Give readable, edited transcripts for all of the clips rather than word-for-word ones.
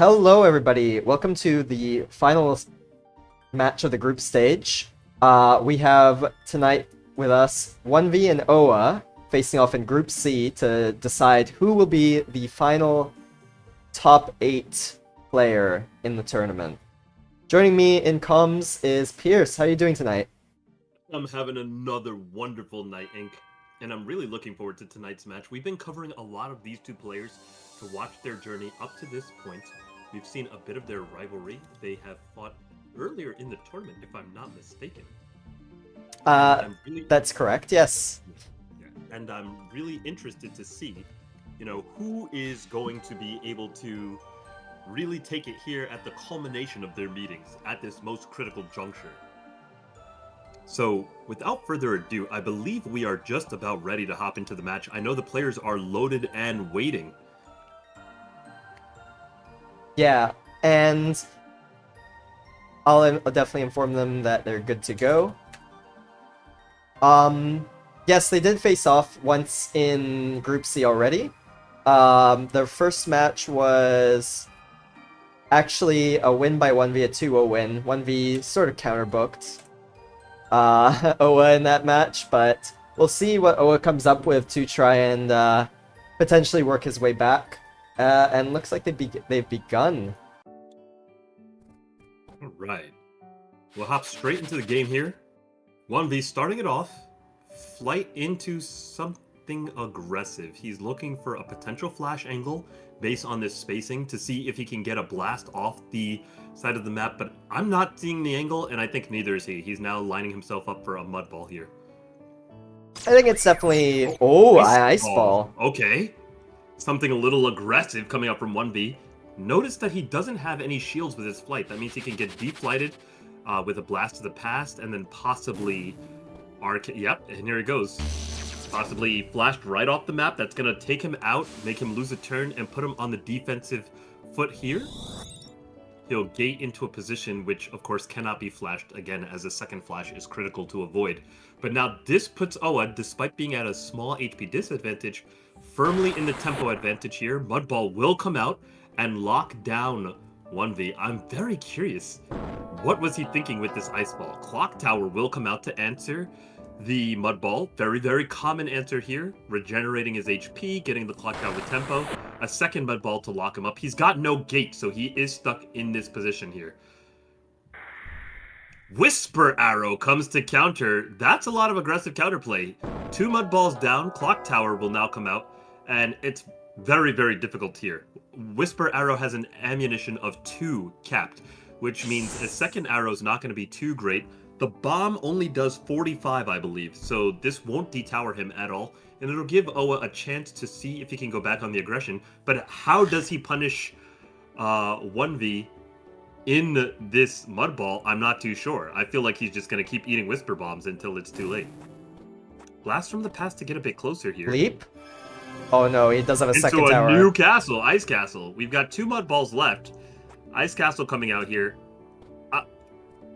Hello, everybody. Welcome to the final match of the group stage. We have tonight with us Wunvy and Oa facing off in Group C to decide who will be the final top 8 player in the tournament. Joining me in comms is Pierce. How are you doing tonight? I'm having another wonderful night, Inc. And I'm really looking forward to tonight's match. We've been covering a lot of these two players to watch their journey up to this point. We've seen a bit of their rivalry. They have fought earlier in the tournament, if I'm not mistaken. That's correct, yes. Yeah, and I'm really interested to see, who is going to be able to really take it here at the culmination of their meetings at this most critical juncture. So, without further ado, I believe we are just about ready to hop into the match. I know the players are loaded and waiting. Yeah, and I'll definitely inform them that they're good to go. Yes, they did face off once in Group C already. Their first match was actually a win by Wunvy, a 2-0 win. Wunvy sort of counterbooked Oa in that match, but we'll see what Oa comes up with to try and potentially work his way back. And looks like they've begun. All right. We'll hop straight into the game here. Wunvy starting it off. Flight into something aggressive. He's looking for a potential flash angle based on this spacing to see if he can get a blast off the side of the map, but I'm not seeing the angle, and I think neither is he. He's now lining himself up for a mud ball here. I think it's definitely... Oh, ice ball. Okay. Something a little aggressive coming up from Wunvy. Notice that he doesn't have any shields with his flight. That means he can get deflighted with a blast to the past, and then possibly... Yep, and here he goes. Possibly flashed right off the map. That's going to take him out, make him lose a turn, and put him on the defensive foot here. He'll gate into a position which, of course, cannot be flashed again, as a second flash is critical to avoid. But now this puts Oa, despite being at a small HP disadvantage, firmly in the tempo advantage here. Mudball will come out and lock down Wunvy. I'm very curious. What was he thinking with this ice ball? Clock Tower will come out to answer the mud ball. Very, very common answer here. Regenerating his HP, getting the clock tower with tempo. A second mud ball to lock him up. He's got no gate, so he is stuck in this position here. Whisper Arrow comes to counter. That's a lot of aggressive counterplay. 2 mud balls down. Clock Tower will now come out, and it's very, very difficult here. Whisper Arrow has an ammunition of 2 capped, which means a second arrow is not going to be too great. The bomb only does 45, I believe, so this won't detower him at all, and it'll give Oa a chance to see if he can go back on the aggression. But how does he punish Wunvy in this mud ball? I'm not too sure. I feel like he's just going to keep eating whisper bombs until it's too late. Blast from the past to get a bit closer here. Leap? Oh no, he does have a second tower. Into a new castle, Ice Castle. We've got 2 mud balls left. Ice Castle coming out here.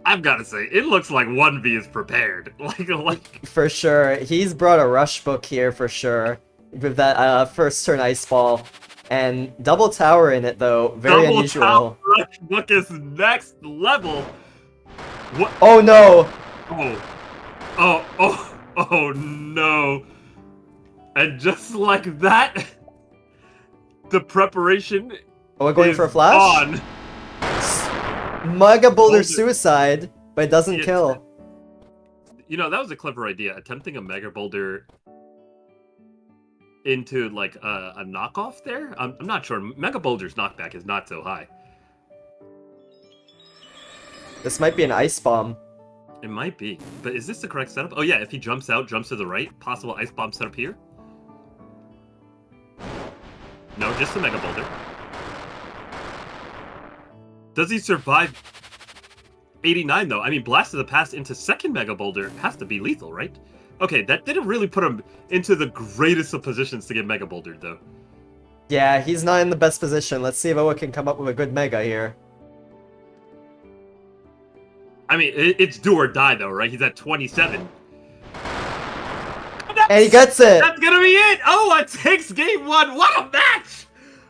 I've got to say, it looks like Wunvy is prepared. Like For sure. He's brought a rush book here for sure. With that first turn ice ball. And double tower in it though. Very unusual. Double tower rush book is next level. What? Oh no! Oh no. And just like that, the preparation we're going for a flash? On. Mega Boulder Suicide, but it doesn't kill. That was a clever idea. Attempting a Mega Boulder into, like, a knockoff there? I'm not sure. Mega Boulder's knockback is not so high. This might be an Ice Bomb. It might be. But is this the correct setup? Oh, yeah, if he jumps out, jumps to the right, possible Ice Bomb setup here? No, just a Mega Boulder. Does he survive 89, though? I mean, Blast of the Past into second Mega Boulder has to be lethal, right? Okay, that didn't really put him into the greatest of positions to get Mega Bouldered, though. Yeah, he's not in the best position. Let's see if Oa can come up with a good Mega here. I mean, it's do or die, though, right? He's at 27. And he gets it! That's gonna be it! Oh, it takes game 1! What a match!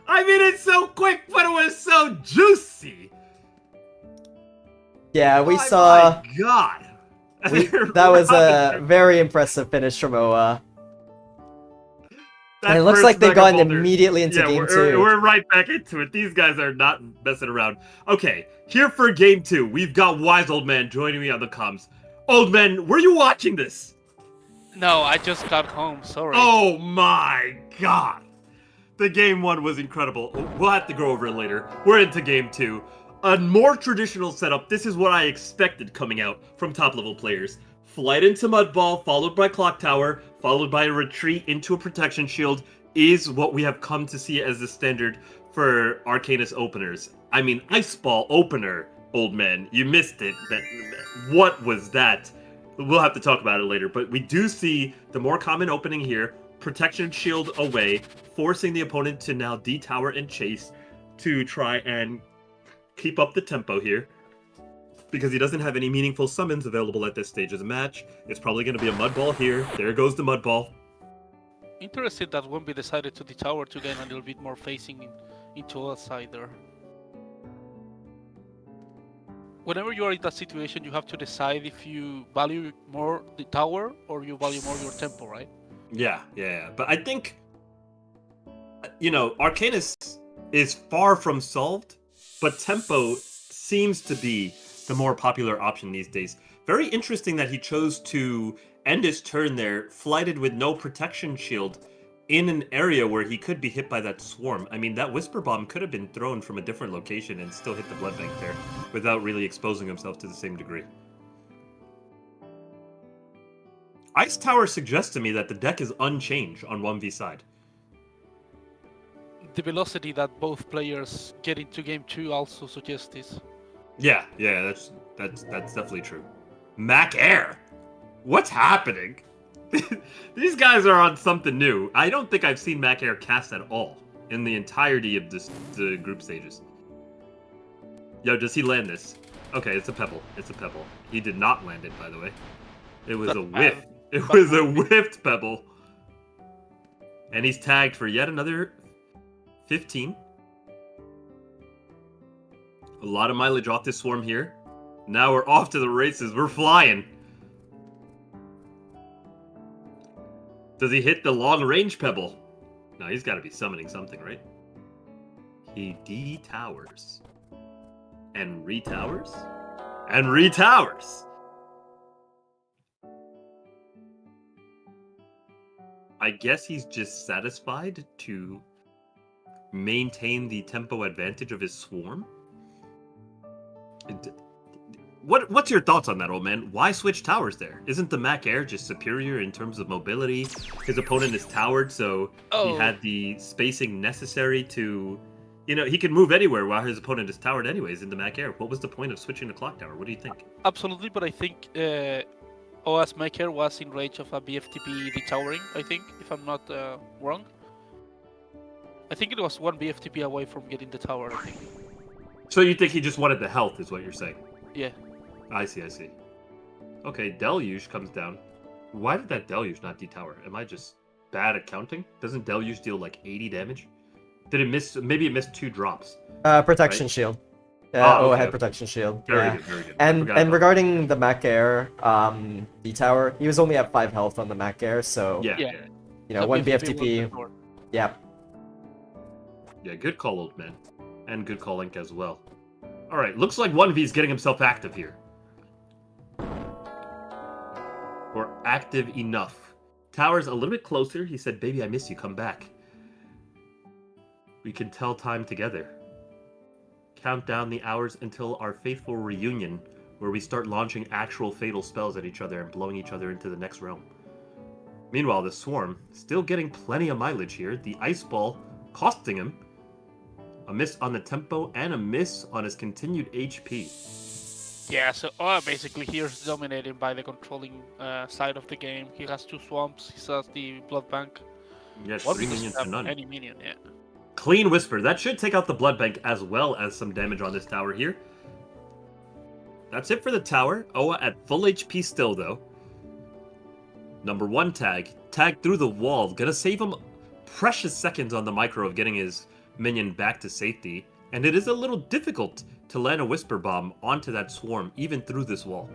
I mean, it's so quick, but it was so juicy. Yeah, we My saw. God. That was a very impressive finish from Oa. And That it looks first like they've Mega gotten Boulder. immediately into Yeah, game we're, 2. we're right back into it. These guys are not messing around. Okay, here for game 2, we've got Wise Old Man joining me on the comms. Old Man, were you watching this? No, I just got home. Sorry. Oh my God. The game 1 was incredible. We'll have to go over it later. We're into game 2. A more traditional setup. This is what I expected coming out from top level players. Flight into Mud Ball, followed by Clock Tower, followed by a retreat into a protection shield, is what we have come to see as the standard for Arcanus openers. I mean, Ice Ball opener, Old Man. You missed it. What was that? We'll have to talk about it later, but we do see the more common opening here. Protection shield away, forcing the opponent to now D-tower and chase to try and keep up the tempo here. Because he doesn't have any meaningful summons available at this stage of the match. It's probably going to be a Mud Ball here. There goes the Mud Ball. Interested that Wunvy decided to the tower to gain a little bit more facing into a side there. Whenever you are in that situation, you have to decide if you value more the tower or you value more your tempo, right? Yeah. But I think, Arcanus is far from solved, but tempo seems to be the more popular option these days. Very interesting that he chose to end his turn there, flighted with no protection shield, in an area where he could be hit by that swarm. I mean, that Whisper Bomb could have been thrown from a different location and still hit the Blood Bank there, without really exposing himself to the same degree. Ice Tower suggests to me that the deck is unchanged on 1v side. The velocity that both players get into game 2 also suggests this. Yeah, that's definitely true. Mac Air, what's happening? These guys are on something new. I don't think I've seen Mac Air cast at all in the entirety of the group stages. Yo, does he land this? Okay, it's a pebble. It's a pebble. He did not land it, by the way. It was a whiff. It was a whiffed pebble. And he's tagged for yet another 15. A lot of mileage off this swarm here. Now we're off to the races. We're flying. Does he hit the long range pebble? No, he's got to be summoning something, right? He D-towers. And retowers? And retowers! I guess he's just satisfied to maintain the tempo advantage of his swarm? What's your thoughts on that, old man? Why switch towers there? Isn't the Mac Air just superior in terms of mobility? His opponent is towered, so he had the spacing necessary to... he can move anywhere while his opponent is towered anyways in the Mac Air. What was the point of switching to Clock Tower? What do you think? Absolutely, but I think OAS Mac Air was in range of a BFTP detowering, I think, if I'm not wrong. I think it was one BFTP away from getting the tower, I think. So you think he just wanted the health, is what you're saying? Yeah. I see. Okay, Deluge comes down. Why did that Deluge not detower? Am I just bad at counting? Doesn't Deluge deal like 80 damage? Did it miss? Maybe it missed 2 drops. Protection right? shield. Okay. Had protection shield. Very good. And regarding the Mac Air, the tower, he was only at 5 health on the Mac Air, so Yeah. one BFTP. Yeah. Yeah, good call, old man, and good call, Link as well. All right, looks like 1V's getting himself active here. Or active enough. Tower's a little bit closer. He said, "Baby, I miss you. Come back. We can tell time together. Count down the hours until our faithful reunion, where we start launching actual fatal spells at each other and blowing each other into the next realm." Meanwhile, the Swarm, still getting plenty of mileage here. The Ice Ball costing him. A miss on the tempo and a miss on his continued HP. Yeah, so basically here's dominated by the controlling side of the game. He has 2 swamps, he has the blood bank. Yes, What 3 minions to none. any minion, yeah. Clean Whisper. That should take out the blood bank as well as some damage on this tower here. That's it for the tower. Oa at full HP still, though. Number 1 tag. Tag through the wall. Gonna save him precious seconds on the micro of getting his minion back to safety, and it is a little difficult to land a Whisper Bomb onto that swarm, even through this wall.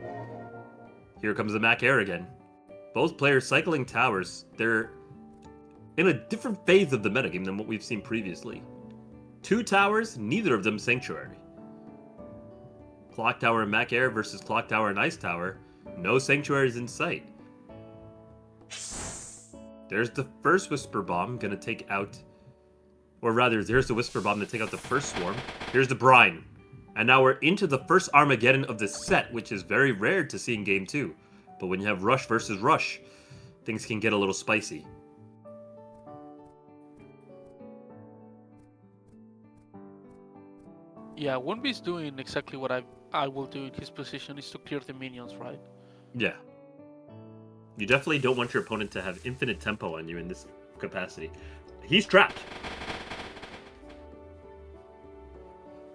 Here comes the Mac Air again. Both players cycling towers. They're in a different phase of the metagame than what we've seen previously. 2 towers, neither of them Sanctuary. Clock Tower and Mac Air versus Clock Tower and Ice Tower. No Sanctuaries in sight. There's the first Whisper Bomb gonna take out... Or rather, there's the Whisper Bomb to take out the first swarm. Here's the Brine. And now we're into the first Armageddon of the set, which is very rare to see in Game 2. But when you have Rush versus Rush, things can get a little spicy. Yeah, Wunvy's doing exactly what I will do in his position, is to clear the minions, right? Yeah. You definitely don't want your opponent to have infinite tempo on you in this capacity. He's trapped.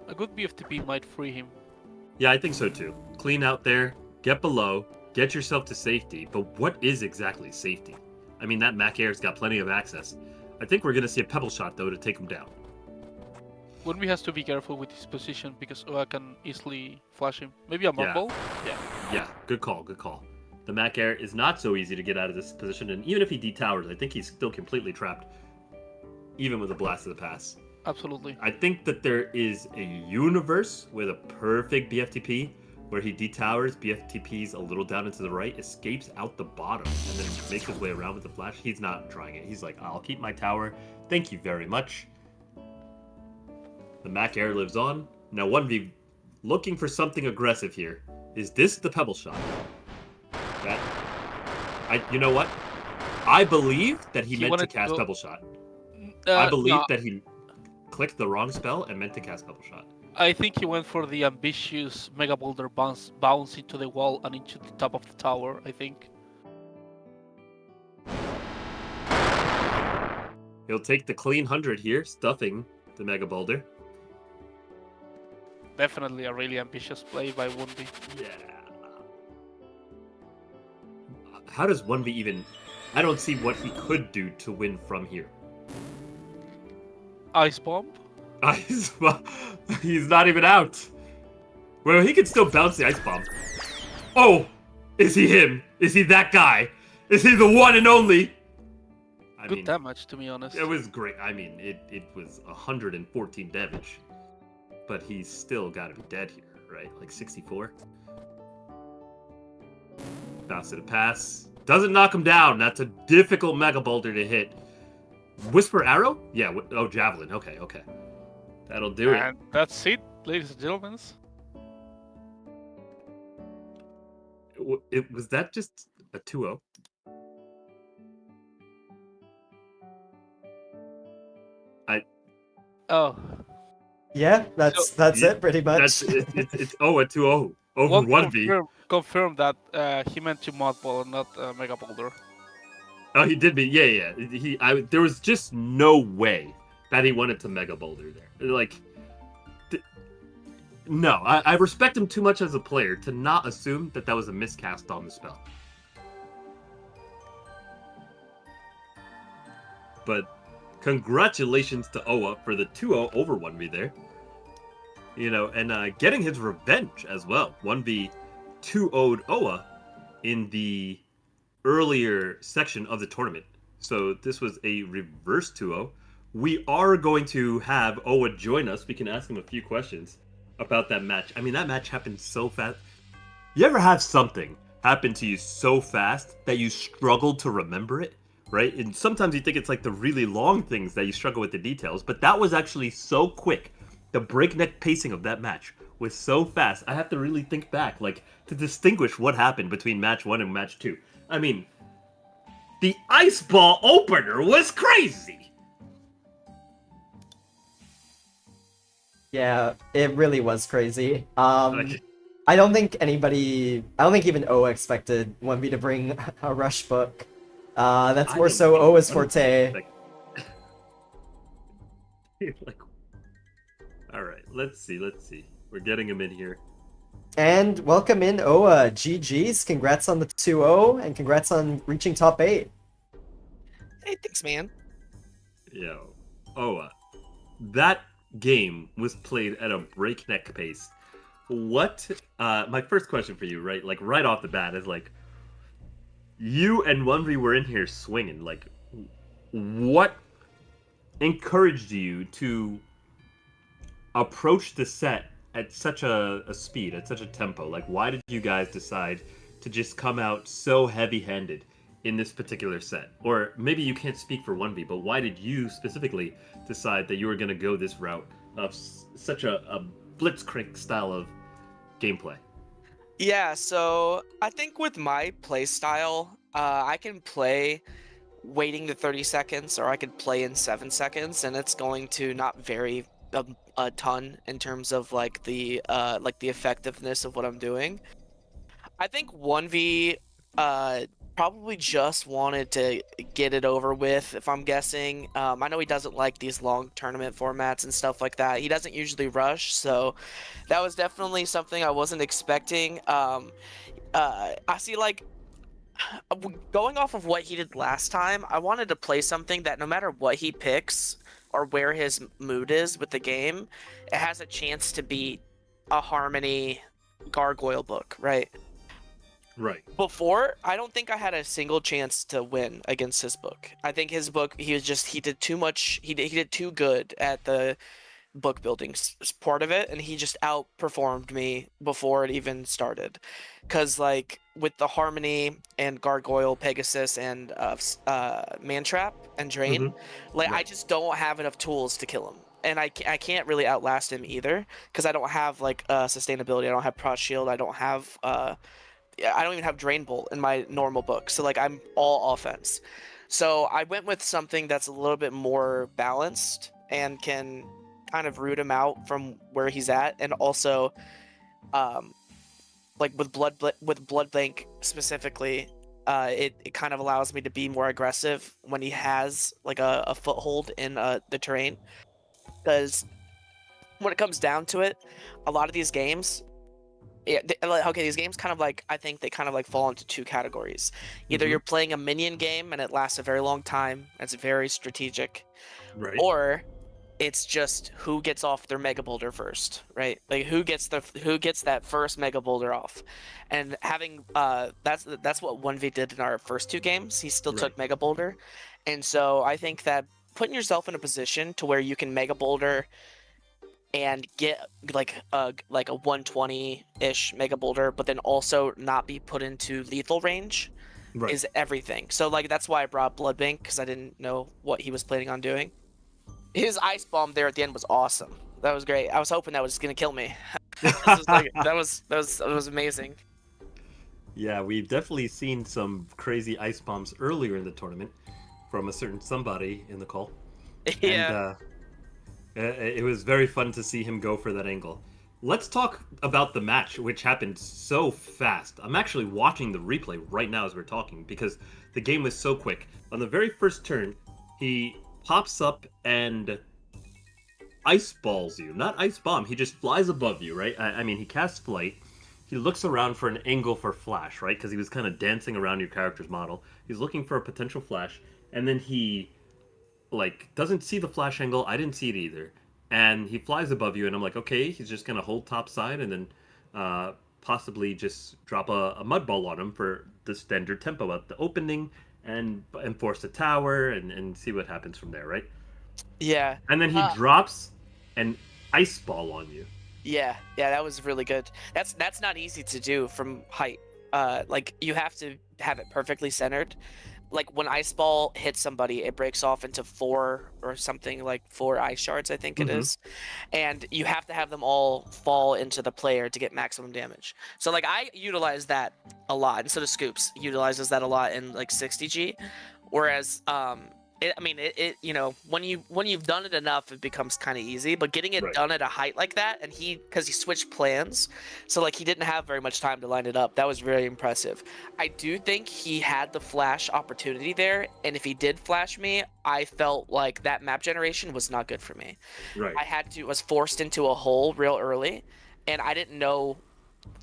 A good BFTP might free him. Yeah, I think so too. Clean out there, get below, get yourself to safety. But what is exactly safety? I mean, that Mac Air's got plenty of access. I think we're going to see a pebble shot, though, to take him down. Wunvy has to be careful with his position because Oa can easily flash him. Maybe a Mumble? Yeah. Yeah, good call, good call. The Mac Air is not so easy to get out of this position, and even if he detowers, I think he's still completely trapped, even with a Blast of the Pass. Absolutely. I think that there is a universe with a perfect BFTP where he detowers, BFTPs a little down into the right, escapes out the bottom, and then makes his way around with the flash. He's not trying it. He's like, I'll keep my tower. Thank you very much. The Mac Air lives on. Now 1v looking for something aggressive here. Is this the pebble shot? You know what? I believe that he meant to cast pebble shot. I believe that he clicked the wrong spell and meant to cast pebble shot. I think he went for the ambitious Mega Boulder bounce into the wall and into the top of the tower, I think. He'll take the clean 100 here, stuffing the Mega Boulder. Definitely a really ambitious play by Wunvy. Yeah. How does 1v even... I don't see what he could do to win from here. Ice Bomb? He's not even out. Well, he can still bounce the Ice Bomb. Oh! Is he him? Is he that guy? Is he the one and only? Good damage, to be honest. It was great. I mean, it was 114 damage. But he's still got to be dead here, right? Like 64. Bounce to the pass. Doesn't knock him down. That's a difficult Mega Boulder to hit. Whisper Arrow? Yeah. Oh, Javelin. Okay. That'll do it. And that's it, ladies and gentlemen. Was that just a 2-0? Oh. Yeah, that's it pretty much. It's a 2-0 over 1v. Confirm that he meant to mod ball and not Mega Boulder. Oh, he did me. Yeah. There was just no way that he wanted to Mega Boulder there. Like, no, I respect him too much as a player to not assume that was a miscast on the spell. But congratulations to Oa for the 2-0 over 1v there. You know, and getting his revenge as well. 1v 2-0'd Oa in the earlier section of the tournament. So this was a reverse 2-0. We are going to have Oa join us. We can ask him a few questions about that match. I mean, that match happened so fast. You ever have something happen to you so fast that you struggle to remember it? Right? And sometimes you think it's like the really long things that you struggle with the details, but that was actually so quick. The breakneck pacing of that match was so fast. I have to really think back, like, to distinguish what happened between match 1 and match 2. I mean, the Ice Ball opener was crazy! Yeah, it really was crazy. I don't think even Oa expected 1v to bring a rush book. That's more so Oa's forte. Like, all right, let's see. We're getting him in here. And welcome in, Oa. GG's. Congrats on the 2-0, and congrats on reaching top 8. Hey, thanks, man. Yo, Oa, that game was played at a breakneck pace. What? My first question for you, right? Like right off the bat, is like you and Wunvy were in here swinging. Like, what encouraged you to approach the set at such a speed, at such a tempo? Like, why did you guys decide to just come out so heavy-handed in this particular set? Or maybe you can't speak for 1v, but why did you specifically decide that you were going to go this route of such a blitzkrieg style of gameplay? Yeah, so I think with my play style, I can play waiting the 30 seconds, or I could play in 7 seconds, and it's going to not vary a ton in terms of like the effectiveness of what I'm doing. I think 1v probably just wanted to get it over with, if I'm guessing. I know he doesn't like these long tournament formats and stuff like that. He doesn't usually rush, so that was definitely something I wasn't expecting. I see, like, going off of what he did last time, I wanted to play something that no matter what he picks or where his mood is with the game, it has a chance to beat a Harmony Gargoyle book, right? Right. Before, I don't think I had a single chance to win against his book. I think his book, he did too much, he did too good at the book building part of it, and he just outperformed me before it even started. Because, like, with the Harmony and Gargoyle, Pegasus, and Mantrap and Drain, like, I Right. just don't have enough tools to kill him. And I can't really outlast him either, because I don't have, like, sustainability. I don't have Proc Shield. I don't even have Drain Bolt in my normal book. So, like, I'm all offense. So I went with something that's a little bit more balanced and can kind of root him out from where he's at, and also, like with Blood Bank specifically, it kind of allows me to be more aggressive when he has like a foothold in the terrain. Because when it comes down to it, a lot of these games, these games kind of like, I think they kind of like fall into 2 categories. Either you're playing a minion game and it lasts a very long time, and it's very strategic, Right. or it's just who gets off their Mega Boulder first, right? Like who gets that first Mega Boulder off, and having that's what 1v did in our first 2 games. He still took Mega Boulder, and so I think that putting yourself in a position to where you can Mega Boulder and get like a 120-ish Mega Boulder, but then also not be put into lethal range Right. is everything. So like that's why I brought Blood Bank, because I didn't know what he was planning on doing. His ice bomb there at the end was awesome. That was great. I was hoping that was gonna kill me. That was amazing. Yeah, we've definitely seen some crazy ice bombs earlier in the tournament from a certain somebody in the call. Yeah. And it was very fun to see him go for that angle. Let's talk about the match, which happened so fast. I'm actually watching the replay right now as we're talking, because the game was so quick. On the very first turn, he pops up and ice balls you. Not ice bomb, he just flies above you, right? I mean, he casts flight. He looks around for an angle for flash, right? Because he was kind of dancing around your character's model. He's looking for a potential flash, and then he, like, doesn't see the flash angle. I didn't see it either. And he flies above you, and I'm like, okay, he's just going to hold top side and then possibly just drop a mud ball on him for the standard tempo at the opening and enforce the tower and see what happens from there, right? Yeah. And then he drops an ice ball on you. Yeah, that was really good. That's not easy to do from height. Like you have to have it perfectly centered. Like when ice ball hits somebody, it breaks off into 4 or something, like 4 ice shards, I think it is, and you have to have them all fall into the player to get maximum damage. So like I utilize that a lot, and so does Scoops utilizes that a lot in like 60G, whereas it you know, when you've done it enough, it becomes kind of easy. But getting it done at a height like that, and because he switched plans, so like he didn't have very much time to line it up. That was very impressive. I do think he had the flash opportunity there, and if he did flash me, I felt like that map generation was not good for me. Right. Was forced into a hole real early, and I didn't know.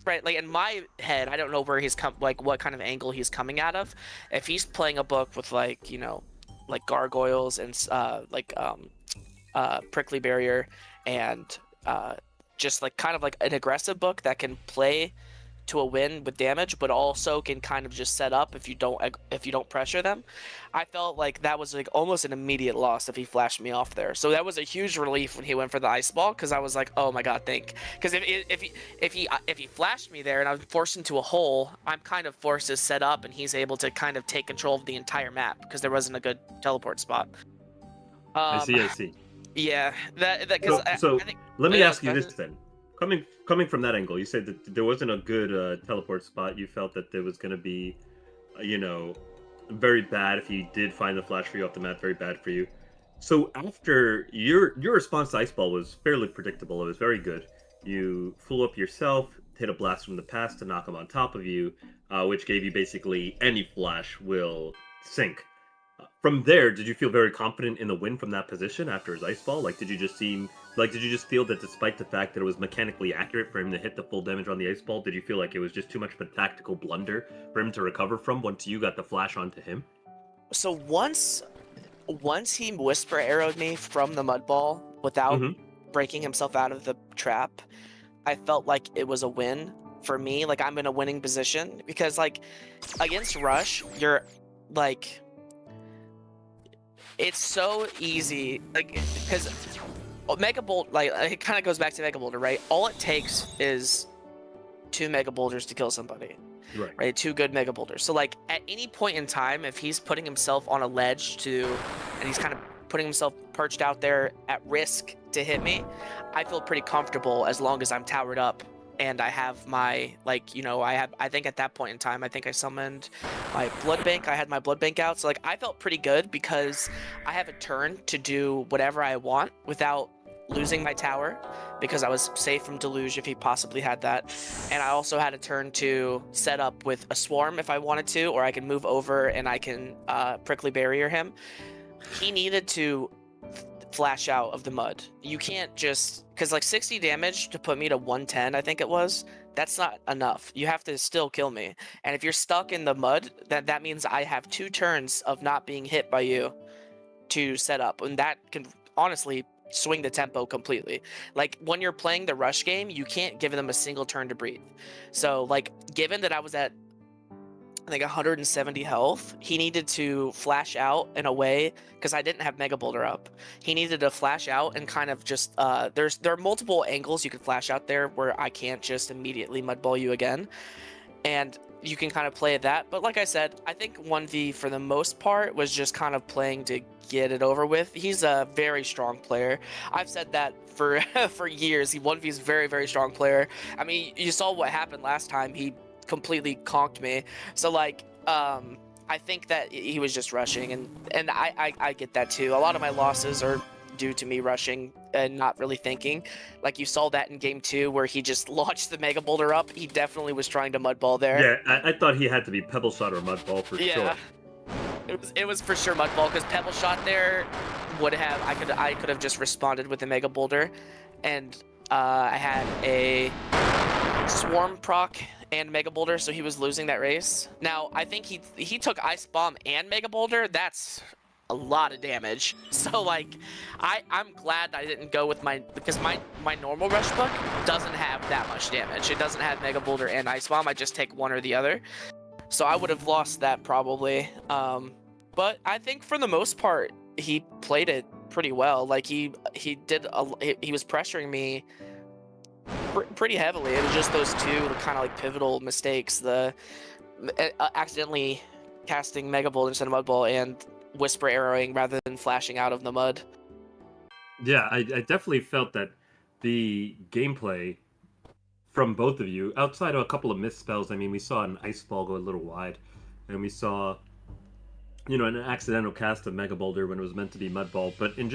Right, like in my head, I don't know where he's like what kind of angle he's coming out of. If he's playing a book with like, you know, like gargoyles and Prickly Barrier and just like kind of like an aggressive book that can play to a win with damage, but also can kind of just set up if you don't pressure them. I felt like that was like almost an immediate loss if he flashed me off there. So that was a huge relief when he went for the ice ball, because I was like, oh my god, because if he flashed me there and I was forced into a hole, I'm kind of forced to set up, and he's able to kind of take control of the entire map because there wasn't a good teleport spot. I see. Yeah, that because So I think. let me Yeah, ask you this then. Coming from that angle, you said that there wasn't a good teleport spot. You felt that there was going to be, very bad if he did find the flash for you off the map. Very bad for you. So after your response to Ice Ball was fairly predictable. It was very good. You flew up yourself, hit a blast from the past to knock him on top of you, which gave you basically any flash will sink. From there, did you feel very confident in the win from that position after his ice ball? Did you just feel that despite the fact that it was mechanically accurate for him to hit the full damage on the ice ball, did you feel like it was just too much of a tactical blunder for him to recover from once you got the flash onto him? So once he whisper arrowed me from the mud ball without breaking himself out of the trap, I felt like it was a win for me. Like, I'm in a winning position because, like, against Rush, you're like, it's so easy, like, because Mega Bolt, like, it kind of goes back to Mega Boulder, right? All it takes is 2 Mega Boulders to kill somebody, right? 2 good Mega Boulders. So, like, at any point in time, if he's putting himself on a ledge and he's kind of putting himself perched out there at risk to hit me, I feel pretty comfortable as long as I'm towered up and I have my, like, I think at that point in time, I think I summoned my blood bank. I had my blood bank out. So, like, I felt pretty good because I have a turn to do whatever I want without losing my tower, because I was safe from Deluge if he possibly had that. And I also had a turn to set up with a swarm if I wanted to, or I can move over and I can prickly barrier him. He needed to flash out of the mud. You can't just, because like 60 damage to put me to 110, I think it was, that's not enough. You have to still kill me. And if you're stuck in the mud, that means I have 2 turns of not being hit by you to set up, and that can honestly swing the tempo completely. Like, when you're playing the rush game, you can't give them a single turn to breathe. So, like, given that I was at, I think, 170 health, he needed to flash out in a way, because I didn't have Mega Boulder up. He needed to flash out and kind of just, there are multiple angles you can flash out there where I can't just immediately mudball you again. And you can kind of play at that. But like I said, I think Wunvy, for the most part, was just kind of playing to get it over with. He's a very strong player. I've said that for for years. Wunvy's a very, very strong player. I mean, you saw what happened last time. He completely conked me. So, like, I think that he was just rushing, and I get that too. A lot of my losses are due to me rushing and not really thinking. Like, you saw that in game 2 where he just launched the Mega Boulder up. He definitely was trying to mudball there. Yeah, I thought he had to be Pebble Shot or Mudball for sure. It was for sure Mudball, because Pebble Shot there would have, I could have just responded with the Mega Boulder, and I had a Swarm proc and Mega Boulder, so he was losing that race. Now, I think he took Ice Bomb and Mega Boulder. That's a lot of damage. So, like, I'm glad I didn't go with because my normal rush book doesn't have that much damage. It doesn't have Mega Boulder and Ice Bomb. I just take one or the other. So I would have lost that probably. But I think for the most part, he played it pretty well. Like, he was pressuring me pretty heavily. It was just those 2 kind of like pivotal mistakes: the accidentally casting Mega Boulder instead of Mud Ball, and whisper arrowing rather than flashing out of the mud. Yeah, I definitely felt that the gameplay from both of you, outside of a couple of missed spells, I mean, we saw an ice ball go a little wide, and we saw, an accidental cast of Mega Boulder when it was meant to be Mud Ball. But in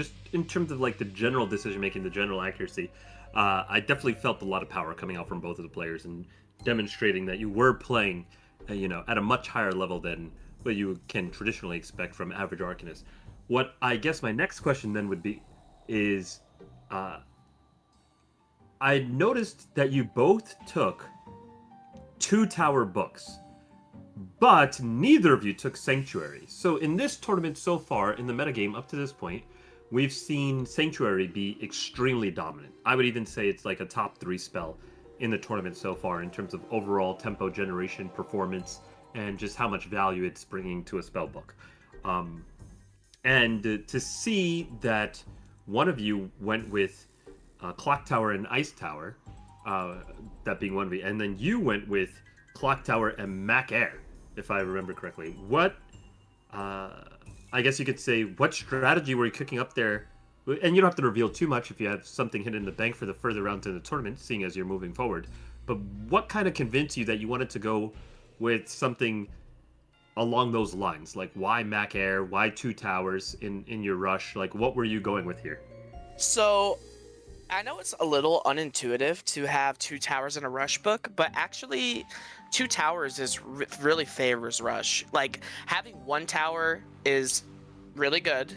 terms of like the general decision making, the general accuracy, I definitely felt a lot of power coming out from both of the players, and demonstrating that you were playing, at a much higher level than what you can traditionally expect from average Arcanist. What I guess my next question then would be is, I noticed that you both took 2 tower books, but neither of you took Sanctuary. So in this tournament so far, in the metagame up to this point, we've seen Sanctuary be extremely dominant. I would even say it's like a top 3 spell in the tournament so far in terms of overall tempo generation, performance, and just how much value it's bringing to a spell book. And to see that one of you went with Clock Tower and Ice Tower, that being Wunvy, and then you went with Clock Tower and Mac Air, if I remember correctly. What, I guess you could say, what strategy were you cooking up there? And you don't have to reveal too much if you have something hidden in the bank for the further rounds in the tournament, seeing as you're moving forward. But what kind of convinced you that you wanted to go with something along those lines? Like, why Mac Air? Why 2 towers in your rush? Like, what were you going with here? So, I know it's a little unintuitive to have 2 towers in a rush book, but actually, 2 towers is really favors rush. Like, having 1 tower is really good.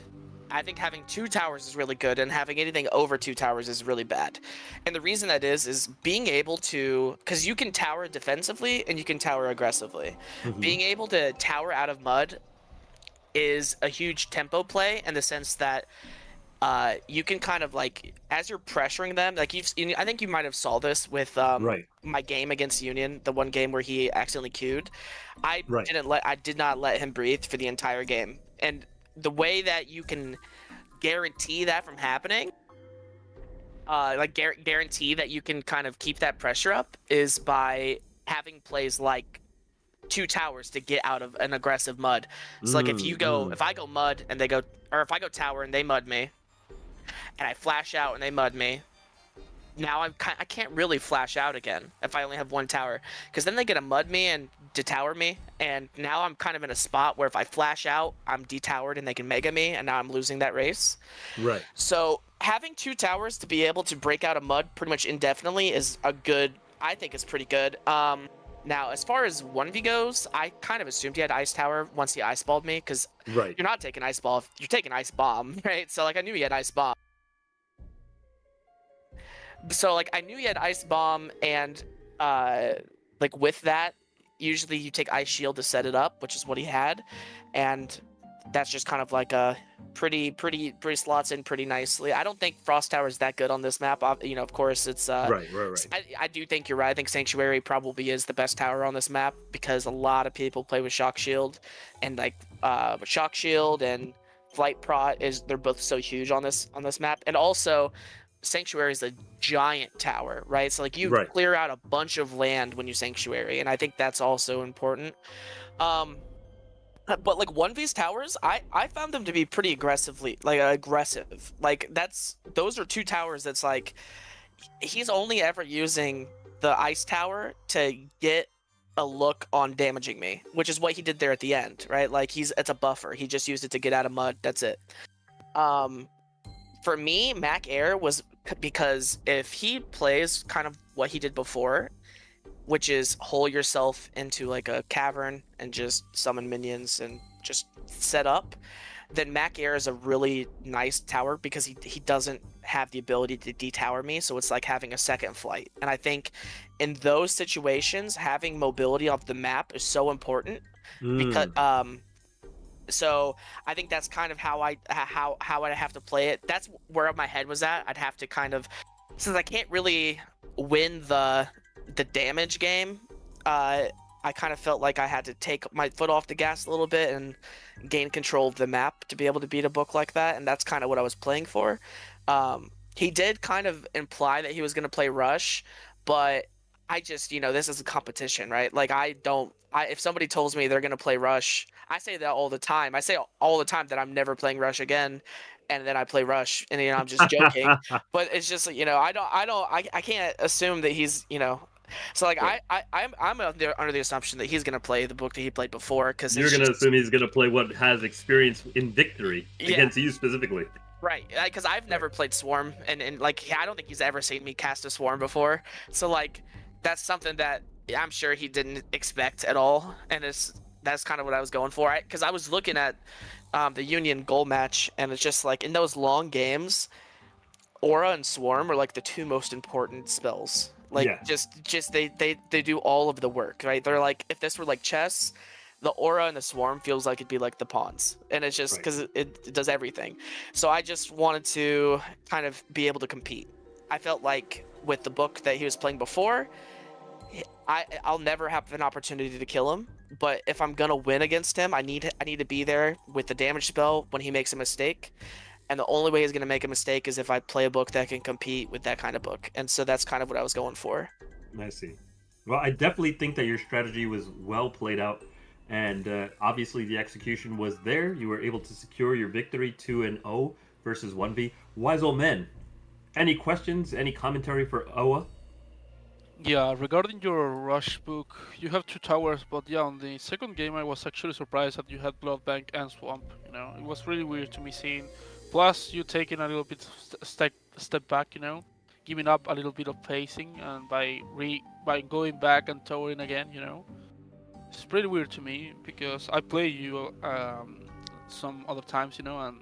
I think having 2 towers is really good, and having anything over 2 towers is really bad. And the reason that is being able to, because you can tower defensively and you can tower aggressively. Being able to tower out of mud is a huge tempo play in the sense that you can kind of like, as you're pressuring them, like I think you might have saw this with Right. my game against Union, the one game where he accidentally queued. I Right. did not let him breathe for the entire game. And the way that you can guarantee that from happening, guarantee that you can kind of keep that pressure up, is by having plays like 2 towers to get out of an aggressive mud. So like if I go mud and they go, or if I go tower and they mud me, and I flash out and they mud me, now I can't really flash out again if I only have 1 tower, because then they get to mud me and detower me, and now I'm kind of in a spot where if I flash out, I'm detowered and they can mega me, and now I'm losing that race. Right. So having 2 towers to be able to break out of mud pretty much indefinitely is I think it's pretty good. Now, as far as 1v goes, I kind of assumed he had Ice Tower once he Ice Balled me, because Right. you're not taking Ice Ball, you're taking Ice Bomb, right? So, like, I knew he had Ice Bomb. So, like, I knew he had Ice Bomb, and, like, with that, usually you take Ice Shield to set it up, which is what he had, and that's just kind of like a pretty slots in pretty nicely. I don't think Frost Tower is that good on this map. You know, of course, it's Right. I do think you're right. I think Sanctuary probably is the best tower on this map, because a lot of people play with Shock Shield, and like Shock Shield and Flight Prot they're both so huge on this map. And also Sanctuary is a giant tower, right? So like you Right. clear out a bunch of land when you Sanctuary, and I think that's also important. But like 1v's towers, I found them to be pretty aggressive. Like those are 2 towers that's like, he's only ever using the Ice Tower to get a look on damaging me, which is what he did there at the end, right? Like it's a buffer. He just used it to get out of mud. That's it. For me, Mac Air was because if he plays kind of what he did before, which is hole yourself into like a cavern and just summon minions and just set up, then Mac Air is a really nice tower, because he doesn't have the ability to detower me, so it's like having a second flight. And I think in those situations, having mobility off the map is so important, because so I think that's kind of how I'd have to play it. That's where my head was at. I'd have to kind of, since I can't really win the damage game, I kind of felt like I had to take my foot off the gas a little bit and gain control of the map to be able to beat a book like that, and that's kind of what I was playing for. He did kind of imply that he was going to play Rush, but I just, this is a competition, right? Like, if somebody tells me they're going to play Rush, I say that all the time. I say all the time that I'm never playing Rush again, and then I play Rush, and I'm just joking. But it's just, I can't assume that he's, So like Right. I'm under the assumption that he's gonna play the book that he played before, because You're gonna assume he's gonna play what has experience in victory against you specifically. Right, because I've never played Swarm, and like I don't think he's ever seen me cast a Swarm before. So like that's something that I'm sure he didn't expect at all, and that's kind of what I was going for. Because I was looking at the Union goal match, and it's just like in those long games, Aura and Swarm are like the 2 most important spells. Like just they do all of the work, right? They're like, if this were like chess, the aura and the swarm feels like it'd be like the pawns, and it's just Right. because it does everything. So I just wanted to kind of be able to compete. I felt like with the book that he was playing before, I'll never have an opportunity to kill him. But if I'm gonna win against him, I need to be there with the damage spell when he makes a mistake. And the only way he's gonna make a mistake is if I play a book that can compete with that kind of book. And so that's kind of what I was going for. I see. Well, I definitely think that your strategy was well played out, and obviously the execution was there. You were able to secure your victory 2-0 versus Wunvy. Wise old men. Any questions? Any commentary for Oa? Yeah, regarding your rush book, you have 2 towers, but yeah, on the second game I was actually surprised that you had Blood Bank and Swamp. You know, it was really weird to me seeing. Plus, you taking a little bit step back. You know, giving up a little bit of pacing, and by going back and towering again. You know, it's pretty weird to me because I play you some other times. You know, and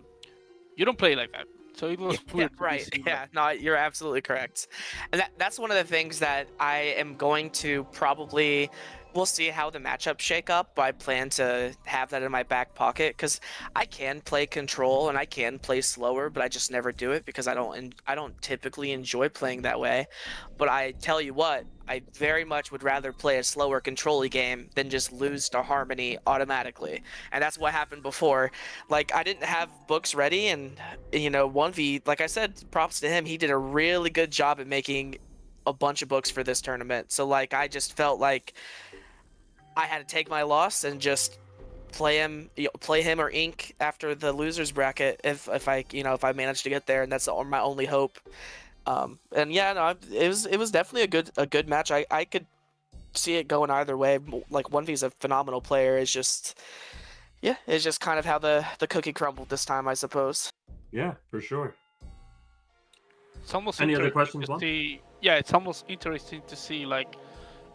you don't play like that. So it was Yeah, weird to me right. seeing Yeah, no, you're absolutely correct. And that's one of the things that I am going to probably, we'll see how the matchups shake up, but I plan to have that in my back pocket because I can play control and I can play slower, but I just never do it because I don't typically enjoy playing that way. But I tell you what, I very much would rather play a slower control-y game than just lose to Harmony automatically. And that's what happened before. Like, I didn't have books ready, and, you know, Wunvy, like I said, props to him, he did a really good job at making a bunch of books for this tournament. So, like, I just felt like I had to take my loss and just play him or Ink after the losers bracket if I managed to get there, and that's my only hope. And yeah, no, it was definitely a good match. I could see it going either way. Like, Wunvy's a phenomenal player. It's just kind of how the cookie crumbled this time, I suppose. Yeah, for sure. It's almost Any other interesting questions, to Juan? see. Yeah, it's almost interesting to see like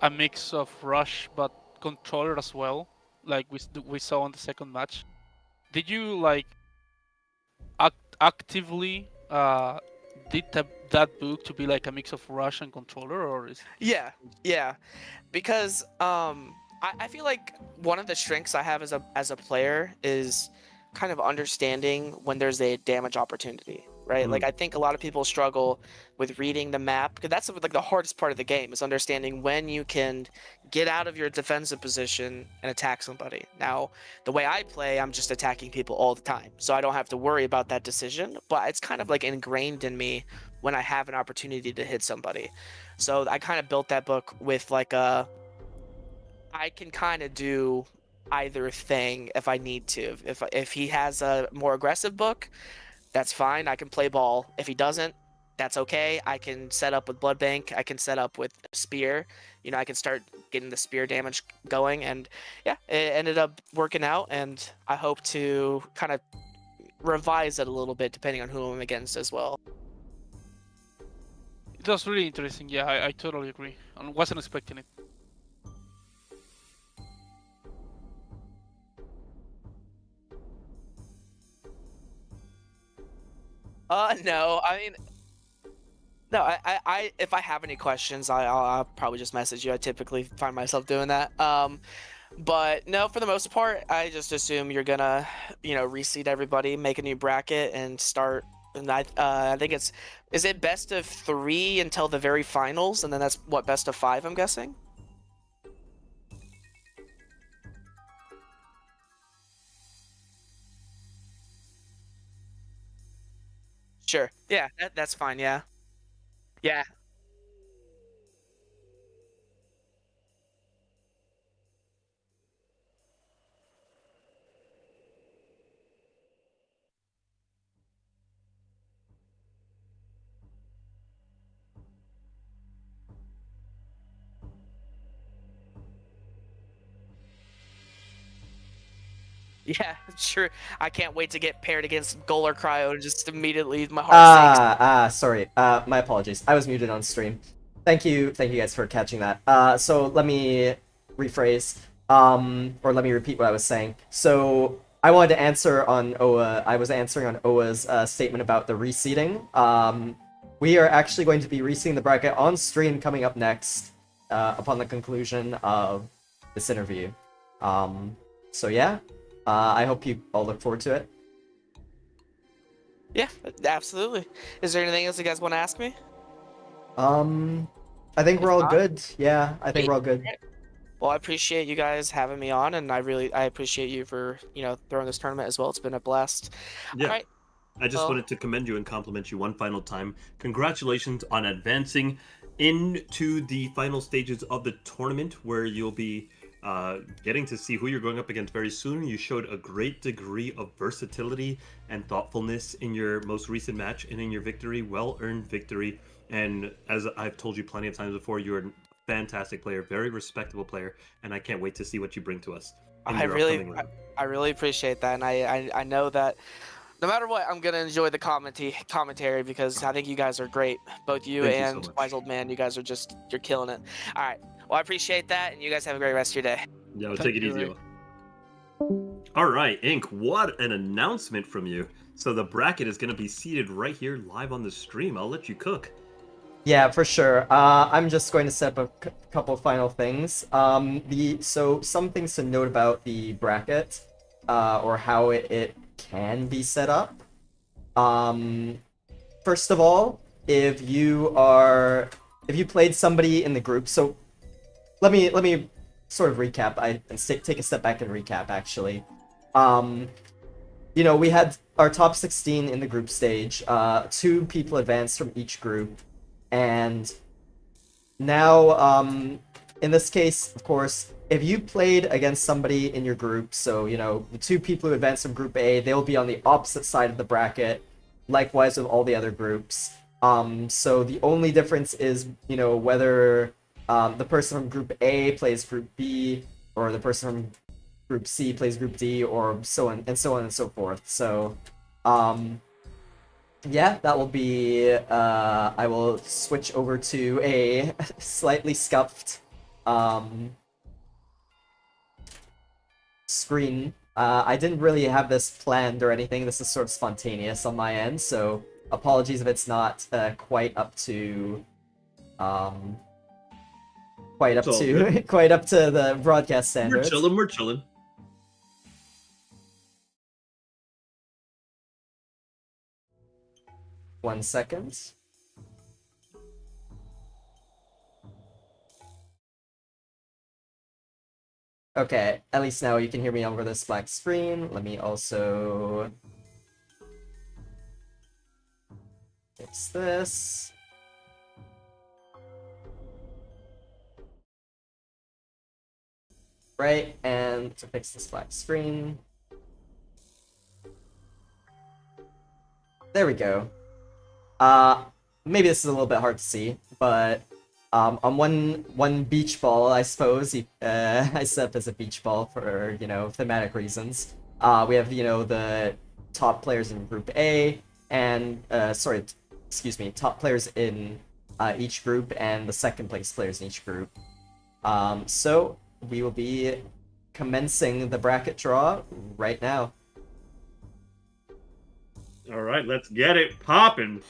a mix of rush but controller as well, like we saw on the second match. Did you like actively did that book to be like a mix of rush and controller, or is Yeah, yeah. Because I feel like one of the strengths I have as a player is kind of understanding when there's a damage opportunity, right? Like, I think a lot of people struggle with reading the map because that's like the hardest part of the game is understanding when you can get out of your defensive position and attack somebody. Now, the way I play, I'm just attacking people all the time, so I don't have to worry about that decision, but it's kind of like ingrained in me when I have an opportunity to hit somebody. So I kind of built that book with like I can kind of do either thing if I need to. If he has a more aggressive book, that's fine. I can play ball. If he doesn't, that's okay. I can set up with Blood Bank. I can set up with Spear. You know, I can start getting the spear damage going, and yeah, it ended up working out. And I hope to kind of revise it a little bit depending on who I'm against as well. it was really interesting? Yeah, I totally agree. I wasn't expecting it. No, I mean, no, if I have any questions, I'll probably just message you. I typically find myself doing that. But no, for the most part, I just assume you're gonna, reseed everybody, make a new bracket, and start. And I think is it best of 3 until the very finals, and then that's what, best of 5, I'm guessing? Sure. Yeah, that's fine. Yeah. Yeah. Yeah, sure. I can't wait to get paired against Goal or Cryo and just immediately my heart sinks. Sorry. My apologies. I was muted on stream. Thank you guys for catching that. So let me rephrase, or let me repeat what I was saying. So I wanted to answer on Oa. I was answering on Oa's statement about the reseeding. We are actually going to be reseeding the bracket on stream coming up next, upon the conclusion of this interview. So yeah, I hope you all look forward to it. Yeah, absolutely. Is there anything else you guys want to ask me? I think we're If all not, good. Yeah, I think we're all good. great. Well, I appreciate you guys having me on, and I appreciate you for throwing this tournament as well. It's been a blast. All Yeah. right. I just Well, wanted to commend you and compliment you one final time. Congratulations on advancing into the final stages of the tournament, where you'll be getting to see who you're going up against very soon. You showed a great degree of versatility and thoughtfulness in your most recent match and in your victory. Well-earned victory. And as I've told you plenty of times before, you're a fantastic player, very respectable player, and I can't wait to see what you bring to us in I your really, upcoming round. I really appreciate that, and I know that no matter what, I'm gonna enjoy the commentary because I think you guys are great. Both you Thank you so and much. Wise Old Man, you guys are you're killing it. All right. Well, I appreciate that, and you guys have a great rest of your day. Yeah, Thank take it you, easy. Ray. Owen. All right, Ink, what an announcement from you. So the bracket is going to be seated right here live on the stream. I'll let you cook. Yeah, for sure. I'm just going to set up a couple final things. So some things to note about the bracket, or how it can be set up. Um, First of all, if you played somebody in the group, so let me sort of recap. Take a step back and recap actually. Um, we had our top 16 in the group stage. 2 people advanced from each group, and now, in this case, of course, if you played against somebody in your group, so, the 2 people who advanced from Group A, they'll be on the opposite side of the bracket, likewise with all the other groups. So the only difference is, whether the person from Group A plays Group B, or the person from Group C plays Group D, or so on and so on and so forth. So, yeah, that will be, I will switch over to a slightly scuffed, screen. I didn't really have this planned or anything. This is sort of spontaneous on my end, so apologies if it's not, quite up to, It's all good. quite up to the broadcast We're standards. chilling, we're chilling. One second. Okay, at least now you can hear me over this black screen. Let me also fix this. Right, and to fix this black screen. There we go. Maybe this is a little bit hard to see, but on one beach ball, I suppose, I set up as a beach ball for, thematic reasons. We have, the top players in Group A, and, excuse me, top players in each group, and the second place players in each group. So we will be commencing the bracket draw right now. All right, let's get it popping.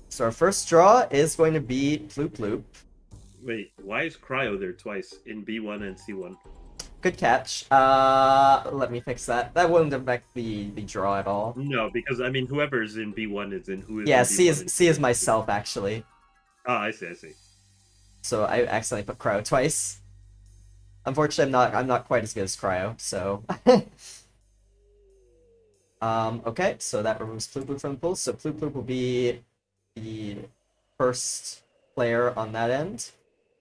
So our first draw is going to be Ploop Ploop. Wait, why is Cryo there twice in B1 and C1? Good catch. Let me fix that. That wouldn't affect the draw at all. No, because I mean, whoever's in B1 is in who is Yeah, in B1 C is myself actually. Ah, I see, I see. So I accidentally put Cryo twice. Unfortunately, I'm not quite as good as Cryo, so. Okay, so that removes Ploop Ploop from the pool. So Ploop Ploop will be the first player on that end.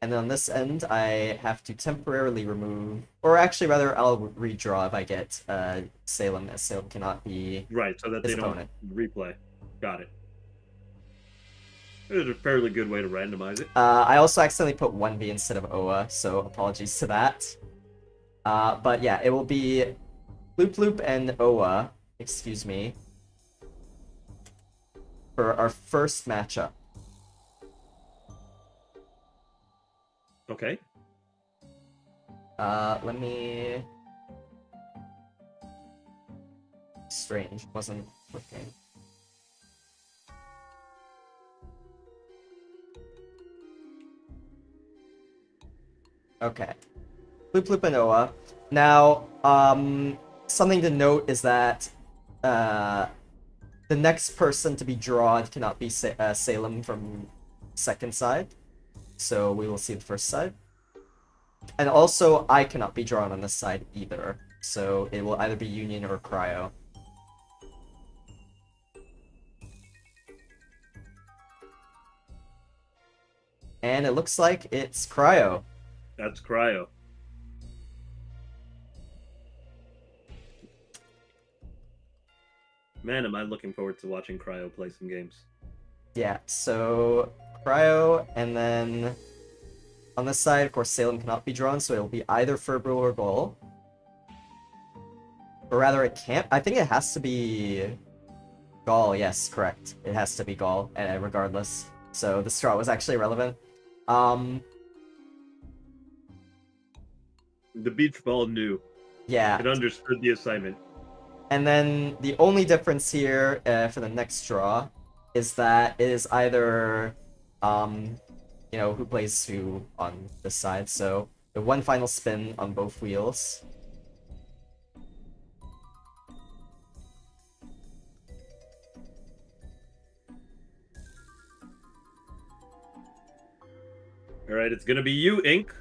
And then on this end, I have to temporarily remove, or actually rather, I'll redraw if I get Salem, as Salem cannot be Right, so that his they opponent. don't replay. Got it. It was a fairly good way to randomize it. I also accidentally put Wunvy instead of Oa, so apologies to that. But yeah, it will be Ploop Ploop and Oa, excuse me, for our first matchup. Okay. Let me... Strange, wasn't looking. Okay. Bloop Bloop and Oa. Now, something to note is that the next person to be drawn cannot be Salem from second side. So we will see the first side. And also, I cannot be drawn on this side either. So it will either be Union or Cryo. And it looks like it's Cryo. That's Cryo. Man, am I looking forward to watching Cryo play some games. Yeah, so Cryo, and then on this side, of course, Salem cannot be drawn, so it'll be either Furbo or Gol. Or rather, it can't. I think it has to be Gol. Yes, correct. It has to be Gol, regardless. So the straw was actually relevant. The beach ball knew. Yeah. It understood the assignment. And then the only difference here for the next draw is that it is either, you know, who plays who on this side. So the one final spin on both wheels. All right, it's gonna be you, Ink.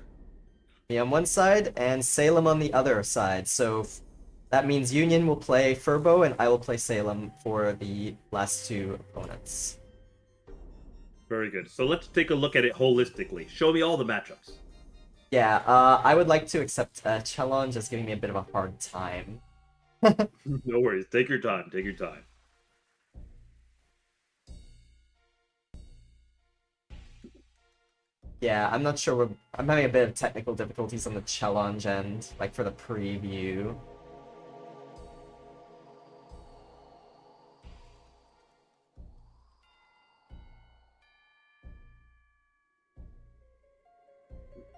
Me on one side and Salem on the other side. So that means Union will play Furbo and I will play Salem for the last two opponents. Very good. So let's take a look at it holistically. Show me all the matchups. Yeah, I would like to accept challenge is giving me a bit of a hard time. No worries. Take your time. Take your time. Yeah, I'm not sure. I'm having a bit of technical difficulties on the challenge end, like for the preview.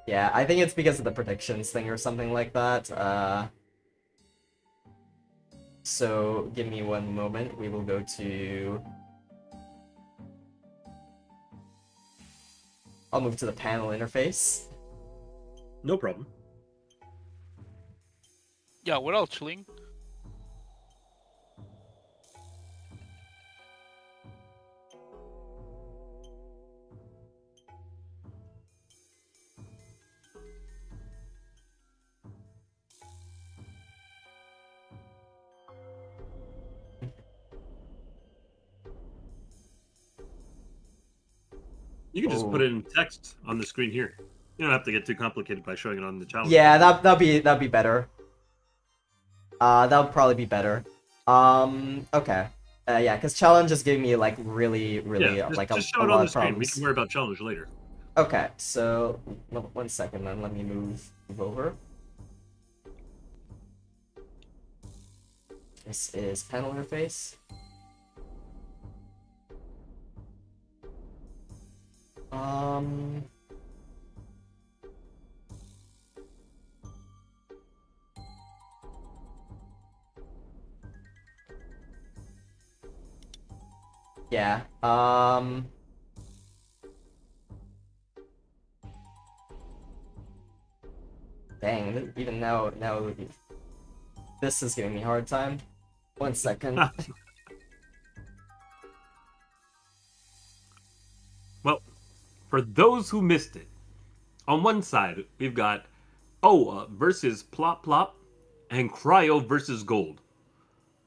Yeah, I think it's because of the predictions thing or something like that. So give me one moment. We will go to... I'll move to the panel interface. No problem. Yeah, we're all chilling. You can just Oh. put it in text on the screen here. You don't have to get too complicated by showing it on the challenge. Yeah, that'd be better. That would probably be better. Okay. Yeah, because challenge is giving me like really Yeah, like just show a it lot on the of screen. We problems. can worry about challenge later. Okay, so 1 second then. Let me move over. This is panel interface. Yeah. Dang, even now this is giving me a hard time. 1 second. Well, for those who missed it, on one side we've got Oa versus Plop Plop and Cryo versus Gold.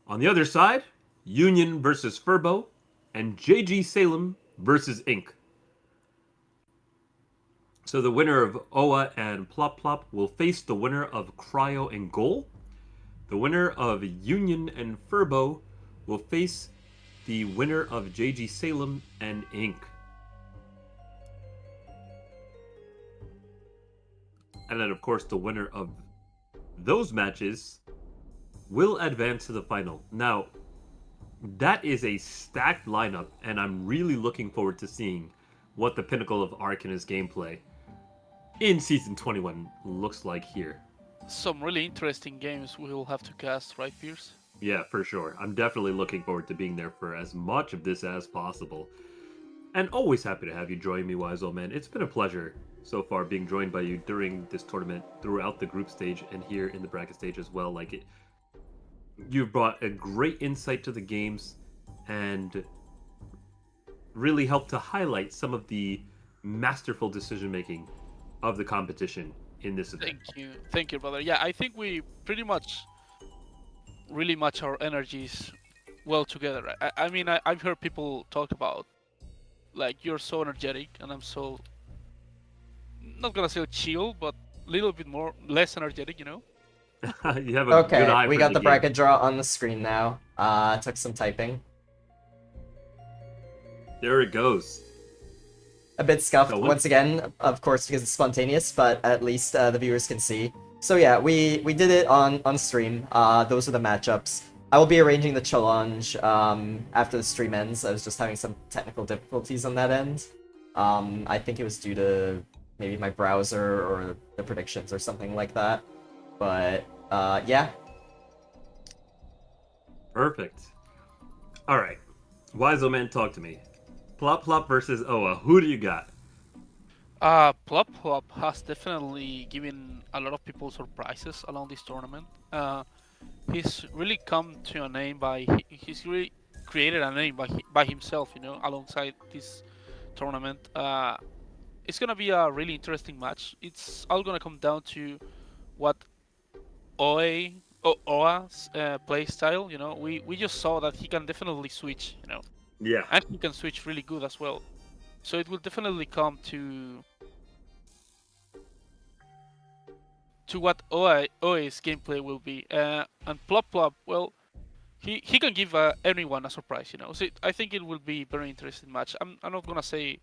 On the other side, Union versus Furbo and JG Salem versus Ink. So the winner of Oa and Plop Plop will face the winner of Cryo and Goal. The winner of Union and Furbo will face the winner of JG Salem and Ink. And then, of course, the winner of those matches will advance to the final. Now, that is a stacked lineup, and I'm really looking forward to seeing what the pinnacle of Arcana's gameplay in Season 21 looks like here. Some really interesting games we will have to cast, right, Pierce? Yeah, for sure. I'm definitely looking forward to being there for as much of this as possible. And always happy to have you join me, Wise Old Man. It's been a pleasure so far being joined by you during this tournament, throughout the group stage, and here in the bracket stage as well. You've brought a great insight to the games, and really helped to highlight some of the masterful decision making of the competition in this event. Thank you, brother. Yeah, I think we pretty much really match our energies well together. I mean, I've heard people talk about like you're so energetic and I'm so not gonna say chill, but a little bit more less energetic, you know. You have a good Okay, eye we for got the the game. bracket draw on the screen now. Took some typing. There it goes. A bit scuffed, So once again, of course, because it's spontaneous, but at least the viewers can see. So yeah, we did it on stream. Those are the matchups. I will be arranging the challenge after the stream ends. I was just having some technical difficulties on that end. I think it was due to maybe my browser or the predictions or something like that. But yeah. Perfect. All right. Wise Old Man, talk to me. Plop Plop versus Oa. Who do you got? Plop Plop has definitely given a lot of people surprises along this tournament. He's really come to a name he's really created a name by himself, you know, alongside this tournament. It's gonna be a really interesting match. It's all gonna come down to what Oa's play style. You know, we just saw that he can definitely switch, you know, Yeah. and he can switch really good as well. So it will definitely come to what Oa's gameplay will be. And Plop Plop, well, he can give anyone a surprise, you know. So I think it will be very interesting match. I'm not gonna say,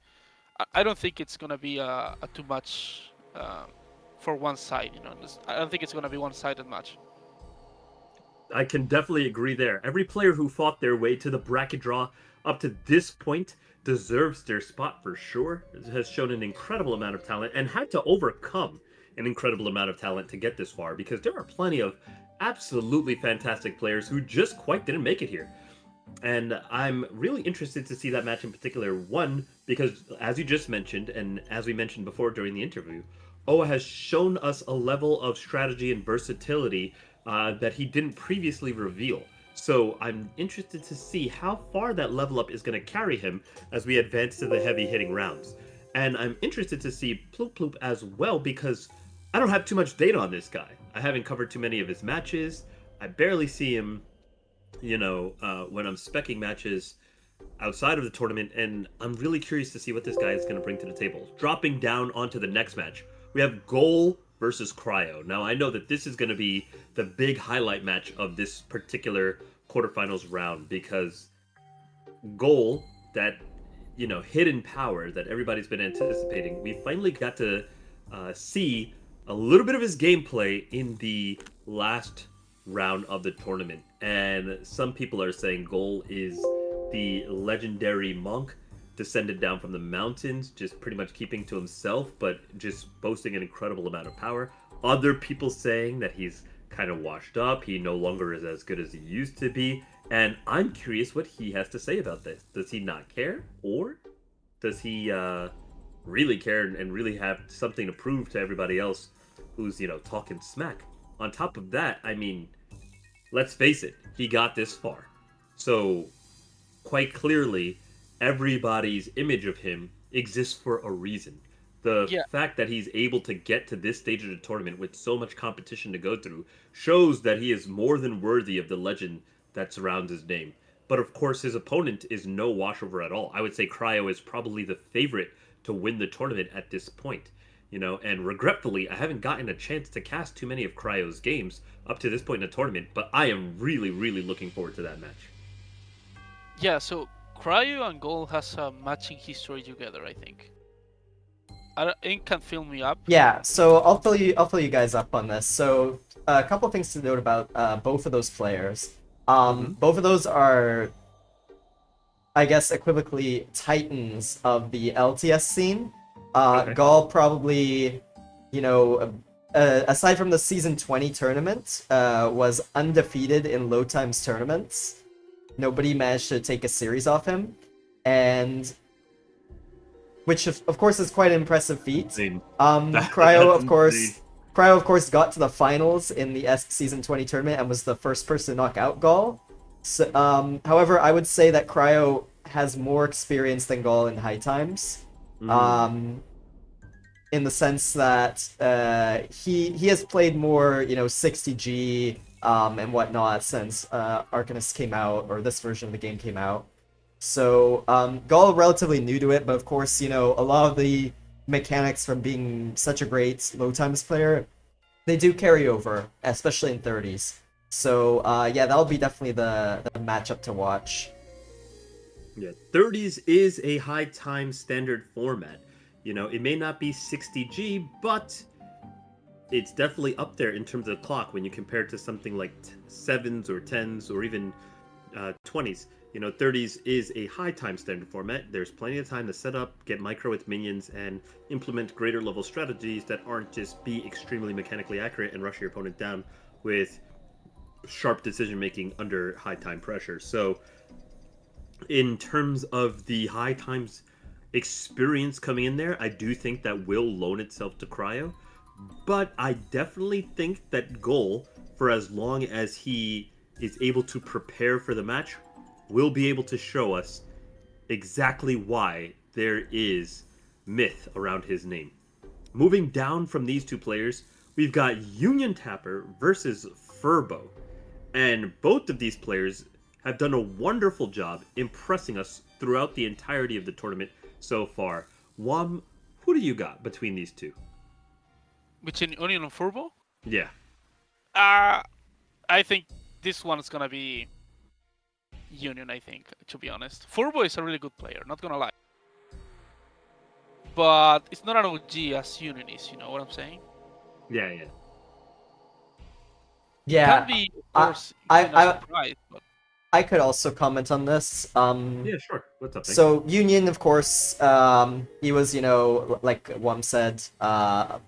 I don't think it's gonna be a too much for one side, you know. I don't think it's gonna be one-sided match. I can definitely agree there. Every player who fought their way to the bracket draw up to this point deserves their spot for sure. Has shown an incredible amount of talent and had to overcome an incredible amount of talent to get this far, because there are plenty of absolutely fantastic players who just quite didn't make it here. And I'm really interested to see that match in particular. One, because as you just mentioned, and as we mentioned before during the interview, Oa has shown us a level of strategy and versatility that he didn't previously reveal. So I'm interested to see how far that level up is going to carry him as we advance to the heavy hitting rounds. And I'm interested to see Ploop Ploop as well, because I don't have too much data on this guy. I haven't covered too many of his matches. I barely see him, you know, when I'm specking matches outside of the tournament, and I'm really curious to see what this guy is going to bring to the table. Dropping down onto the next match, we have Goal versus Cryo. Now, I know that this is going to be the big highlight match of this particular quarterfinals round, because Goal, that, you know, hidden power that everybody's been anticipating, we finally got to see a little bit of his gameplay in the last round of the tournament. And some people are saying Goal is the legendary monk descended down from the mountains, just pretty much keeping to himself, but just boasting an incredible amount of power. Other people saying that he's kind of washed up, he no longer is as good as he used to be. And I'm curious what he has to say about this. Does he not care? Or does he really care and really have something to prove to everybody else who's, you know, talking smack? On top of that, I mean, let's face it, he got this far. So, quite clearly, everybody's image of him exists for a reason. The fact that he's able to get to this stage of the tournament with so much competition to go through shows that he is more than worthy of the legend that surrounds his name. But of course, his opponent is no washover at all. I would say Cryo is probably the favorite to win the tournament at this point. You know, and regretfully, I haven't gotten a chance to cast too many of Cryo's games up to this point in the tournament, but I am really, really looking forward to that match. Yeah, so Cryo and Goal has a matching history together, I think. It can fill me up. Yeah, so I'll fill you guys up on this. So a couple things to note about both of those players. Both of those are, I guess, equivocally titans of the LTS scene. Okay. Gaul probably, you know, aside from the season 20 tournament, was undefeated in low times tournaments. Nobody managed to take a series off him, and which of course is quite an impressive feat. I mean, Cryo, that's of course, insane. Cryo, of course, got to the finals in the Season 20 tournament and was the first person to knock out Gall. So, however, I would say that Cryo has more experience than Gall in high times. In the sense that he has played more, 60G and whatnot since Arcanist came out, or this version of the game came out. So Gall relatively new to it, but of course, a lot of the mechanics from being such a great low times player, they do carry over, especially in 30s. So yeah, that'll be definitely the matchup to watch. Yeah, 30s is a high time standard format. It may not be 60G, but it's definitely up there in terms of the clock when you compare it to something like 7s or 10s or even 20s. 30s is a high time standard format. There's plenty of time to set up, get micro with minions, and implement greater level strategies that aren't just be extremely mechanically accurate and rush your opponent down with sharp decision making under high time pressure. So, in terms of the high times experience coming in there, I do think that will loan itself to Cryo. But I definitely think that Goal, for as long as he is able to prepare for the match, will be able to show us exactly why there is myth around his name. Moving down from these two players, we've got Union Tapper versus Furbo. And both of these players have done a wonderful job impressing us throughout the entirety of the tournament so far. Wom, who do you got between these two? Between Union and Furbo? Yeah. I think this one is gonna be Union, I think, to be honest. Furbo is a really good player, not gonna lie. But it's not an OG as Union is, you know what I'm saying? Yeah. Yeah, Can be, of course, I surprise, but I could also comment on this. Yeah, sure. What's up, Nick? So Union, of course, he was, like Wum said,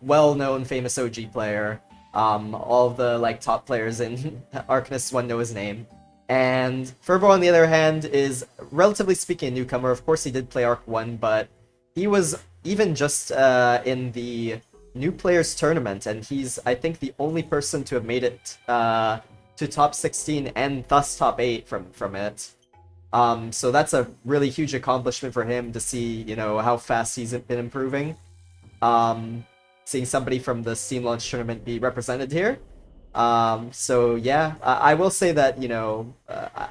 well-known, famous OG player. All of the top players in Arcanist 1 know his name. And Furbo, on the other hand, is relatively speaking a newcomer. Of course, he did play Arc 1, but he was even just in the new players tournament, and he's, I think, the only person to have made it to top 16 and thus top 8 from it. So that's a really huge accomplishment for him to see, how fast he's been improving. Seeing somebody from the Steam launch tournament be represented here. So yeah, I will say that,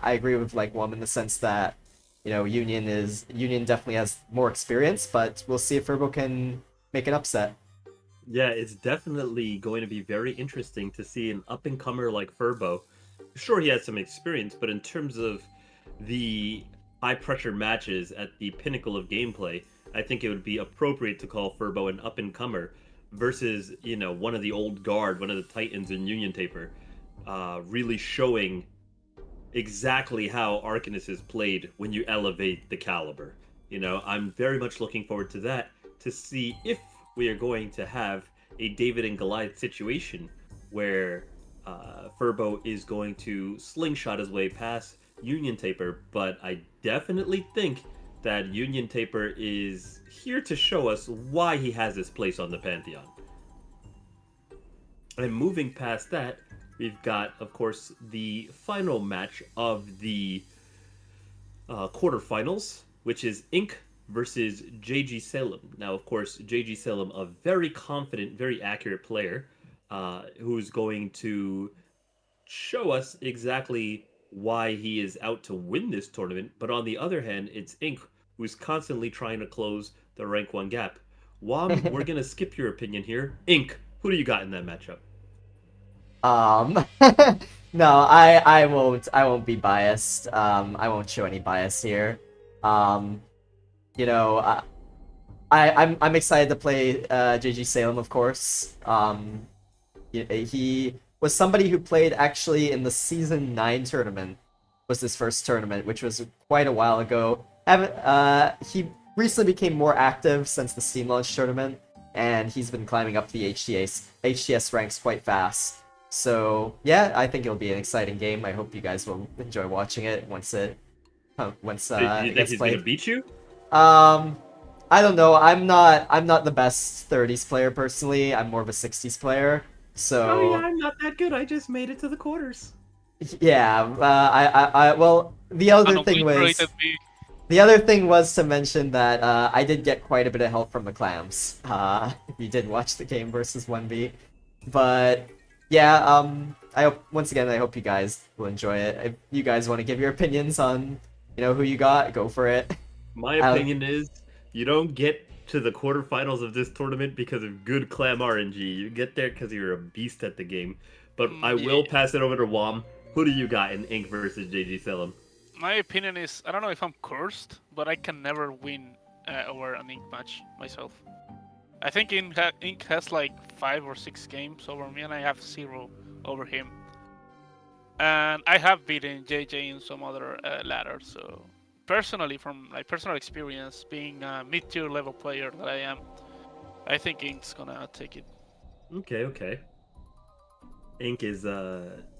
I agree with Wum in the sense that, Union definitely has more experience, but we'll see if Furbo can make an upset. Yeah, it's definitely going to be very interesting to see an up-and-comer like Furbo. Sure, he has some experience, but in terms of the high-pressure matches at the pinnacle of gameplay, I think it would be appropriate to call Furbo an up-and-comer versus, one of the old guard, one of the titans in Union Taper, really showing exactly how Arcanist is played when you elevate the caliber. I'm very much looking forward to that, to see if we are going to have a David and Goliath situation where Furbo is going to slingshot his way past Union Taper, but I definitely think that Union Taper is here to show us why he has his place on the Pantheon. And moving past that, we've got, of course, the final match of the quarterfinals, which is Inc. versus JG Salem. Now, of course, JG Salem, a very confident, very accurate player, who's going to show us exactly why he is out to win this tournament. But on the other hand, it's Inc. who's constantly trying to close the rank 1 gap. Wom, we're going to skip your opinion here. Inc., who do you got in that matchup? No, I won't be biased. I won't show any bias here. I'm excited to play JG Salem, of course. He was somebody who played actually in the Season 9 tournament, was his first tournament, which was quite a while ago. He recently became more active since the Steam launch tournament, and he's been climbing up the HTS ranks quite fast. So yeah, I think it'll be an exciting game. I hope you guys will enjoy watching it once it Do you think gets he's played. going to beat you? I don't know. I'm not the best 30s player personally. I'm more of a 60s player. So Oh yeah, I'm not that good. I just made it to the quarters. yeah, well, the other And thing was obliterated me. the other thing was to mention that I did get quite a bit of help from the clams. If you did watch the game versus 1v, but yeah, I hope once again I hope you guys will enjoy it. If you guys want to give your opinions on who you got, go for it. My Uh, opinion is you don't get to the quarterfinals of this tournament because of good clam RNG. You get there because you're a beast at the game. But I Yeah. will pass it over to Wom. Who do you got in Ink versus JG Selim? My opinion is, I don't know if I'm cursed, but I can never win over an Ink match myself. I think Ink has like 5 or 6 games over me, and I have 0 over him. And I have beaten JJ in some other ladders, so personally, from my personal experience, being a mid-tier level player that I am, I think Ink's gonna take it. Okay. Ink is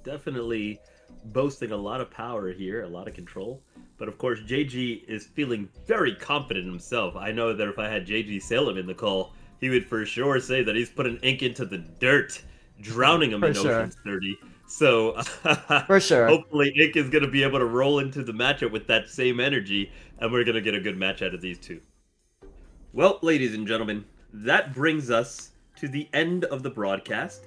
definitely boasting a lot of power here, a lot of control. But of course, JG is feeling very confident in himself. I know that if I had JG Salem in the call, he would for sure say that he's putting Ink into the dirt, drowning him For in sure. Ocean's 30. So For sure. hopefully Ink is going to be able to roll into the matchup with that same energy, and we're going to get a good match out of these two. Well, ladies and gentlemen, that brings us to the end of the broadcast.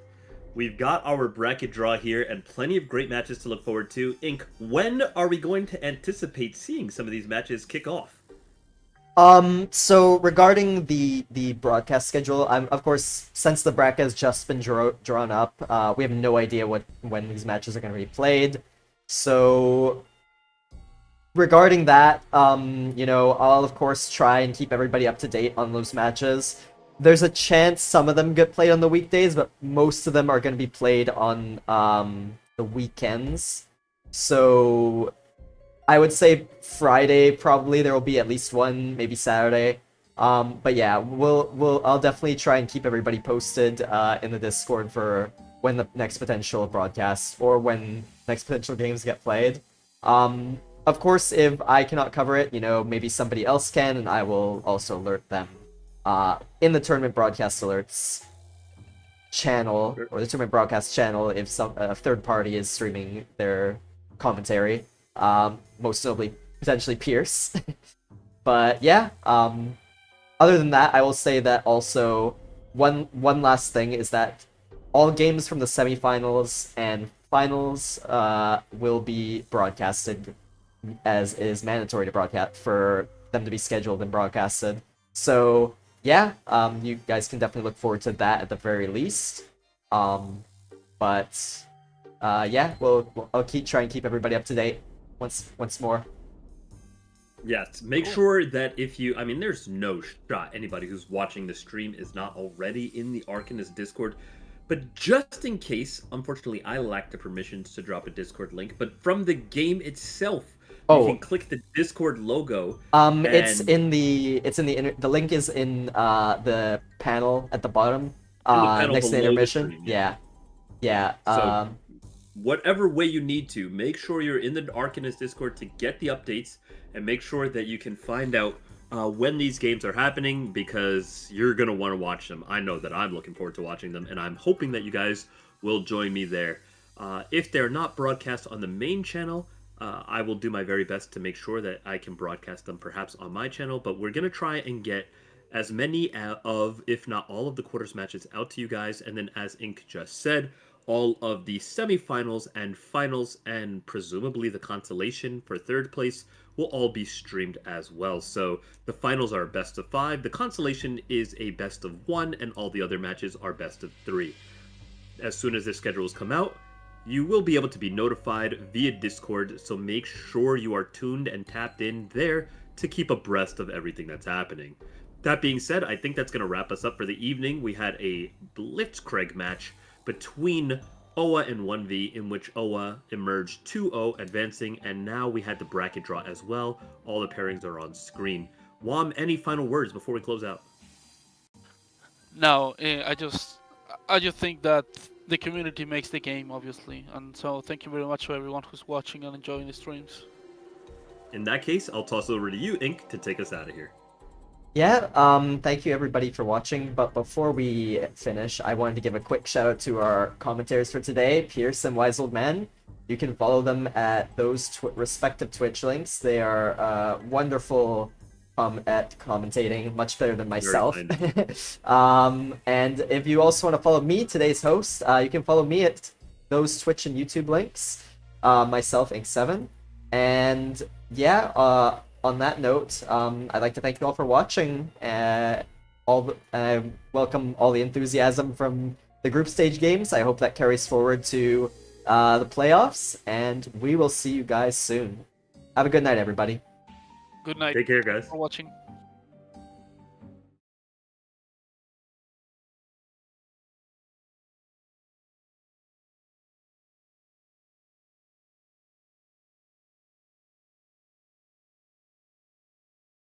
We've got our bracket draw here and plenty of great matches to look forward to. Ink, when are we going to anticipate seeing some of these matches kick off? So regarding the broadcast schedule, of course, since the bracket has just been drawn up, we have no idea when these matches are going to be played. So regarding that, I'll of course try and keep everybody up to date on those matches. There's a chance some of them get played on the weekdays, but most of them are going to be played on the weekends. So I would say Friday probably there will be at least one, maybe Saturday. But yeah, I'll definitely try and keep everybody posted in the Discord for when the next potential broadcast or when next potential games get played. Of course, if I cannot cover it, maybe somebody else can, and I will also alert them in the tournament broadcast alerts channel or the tournament broadcast channel if some third party is streaming their commentary. Most notably, potentially Pierce. But yeah, other than that, I will say that also one last thing is that all games from the semifinals and finals will be broadcasted, as is mandatory to broadcast for them to be scheduled and broadcasted. So yeah, you guys can definitely look forward to that at the very least. But yeah, I'll try and keep everybody up to date once more. Yes, make sure that there's no shot anybody who's watching the stream is not already in the Arcanist Discord. But just in case, unfortunately, I lack the permissions to drop a Discord link. But from the game itself, you can click the Discord logo. It's in the link is in the panel at the bottom. Next to the intermission. Stream, yeah. So whatever way you need to, make sure you're in the Arcanist Discord to get the updates, and make sure that you can find out when these games are happening, because you're going to want to watch them. I know that I'm looking forward to watching them, and I'm hoping that you guys will join me there. If they're not broadcast on the main channel, I will do my very best to make sure that I can broadcast them perhaps on my channel, but we're going to try and get as many of, if not all of the quarters matches out to you guys, and then as Ink just said, all of the semifinals and finals, and presumably the consolation for third place will all be streamed as well. So the finals are best of 5, the consolation is a best of 1, and all the other matches are best of 3. As soon as the schedules come out, you will be able to be notified via Discord, so make sure you are tuned and tapped in there to keep abreast of everything that's happening. That being said, I think that's going to wrap us up for the evening. We had a Blitzkrieg match between Oa and Wunvy, in which Oa emerged 2-0, advancing, and now we had the bracket draw as well. All the pairings are on screen. Wom, any final words before we close out? No, I just think that the community makes the game, obviously, and so thank you very much to everyone who's watching and enjoying the streams. In that case, I'll toss it over to you, Ink, to take us out of here. Yeah, thank you everybody for watching, but before we finish, I wanted to give a quick shout out to our commentators for today, Pierce and Wise Old Man. You can follow them at those respective Twitch links. They are wonderful at commentating, much better than myself. And if you also want to follow me, today's host, you can follow me at those Twitch and YouTube links, myself, Ink7. And yeah, on that note, I'd like to thank you all for watching. Welcome all the enthusiasm from the group stage games. I hope that carries forward to the playoffs, and we will see you guys soon. Have a good night, everybody. Good night. Take care, guys. For watching.